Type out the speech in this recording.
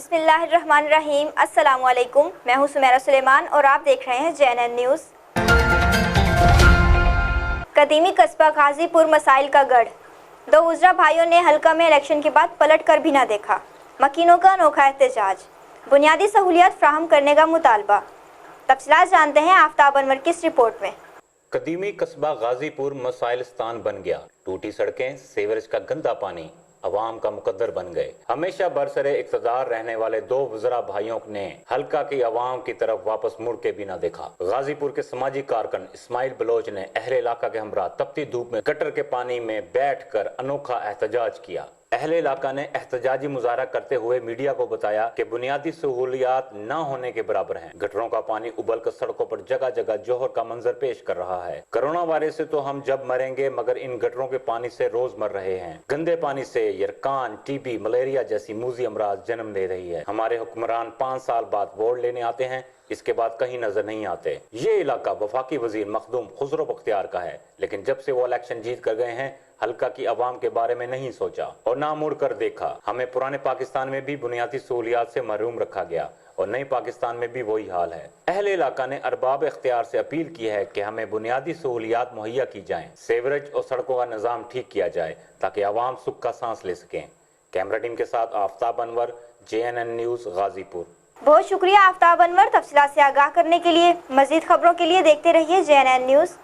بسم اللہ الرحمن الرحیم۔ السلام علیکم، میں ہوں سمیرہ سلیمان اور آپ دیکھ رہے ہیں JNN نیوز۔ قدیمی قصبہ غازی پور مسائل کا گڑھ، دو وزراء بھائیوں نے حلقہ میں الیکشن کے بعد پلٹ کر بھی نہ دیکھا، مکینوں کا انوکھا احتجاج، بنیادی سہولیات فراہم کرنے کا مطالبہ۔ تفصیلات جانتے ہیں آفتاب انور کی اس رپورٹ میں۔ قدیمی قصبہ غازی پور مسائلستان بن گیا، ٹوٹی سڑکیں، سیوریج کا گندا پانی عوام کا مقدر بن گئے۔ ہمیشہ برسر اقتدار رہنے والے دو وزراء بھائیوں نے حلقہ کی عوام کی طرف واپس مڑ کے بھی نہ دیکھا۔ غازی پور کے سماجی کارکن اسماعیل بلوچ نے اہل علاقہ کے ہمراہ تپتی دھوپ میں گٹر کے پانی میں بیٹھ کر انوکھا احتجاج کیا۔ اہل علاقہ نے احتجاجی مظاہرہ کرتے ہوئے میڈیا کو بتایا کہ بنیادی سہولیات نہ ہونے کے برابر ہیں۔ گٹروں کا پانی ابل کر سڑکوں پر جگہ جگہ جوہر کا منظر پیش کر رہا ہے۔ کرونا وائرس سے تو ہم جب مریں گے، مگر ان گٹروں کے پانی سے روز مر رہے ہیں۔ گندے پانی سے یرکان، ٹی بی، ملیریا جیسی موذی امراض جنم لے رہی ہے۔ ہمارے حکمران 5 سال بعد ووٹ لینے آتے ہیں، اس کے بعد کہیں نظر نہیں آتے۔ یہ علاقہ وفاقی وزیر مخدوم خسرو بختیار کا ہے، لیکن جب سے وہ الیکشن جیت کر گئے ہیں، حلقہ کی عوام کے بارے میں نہیں سوچا اور نہ مڑ کر دیکھا۔ ہمیں پرانے پاکستان میں بھی بنیادی سہولیات سے محروم رکھا گیا اور نئے پاکستان میں بھی وہی حال ہے۔ اہل علاقہ نے ارباب اختیار سے اپیل کی ہے کہ ہمیں بنیادی سہولیات مہیا کی جائیں، سیوریج اور سڑکوں کا نظام ٹھیک کیا جائے تاکہ عوام سکھ کا سانس لے سکیں۔ کیمرہ ٹیم کے ساتھ آفتاب انور، JNN نیوز غازی پور۔ بہت شکریہ آفتاب انور۔ تفصیلات سے آگاہ کرنے کے لیے، مزید خبروں کے لیے دیکھتے رہیے JNN نیوز۔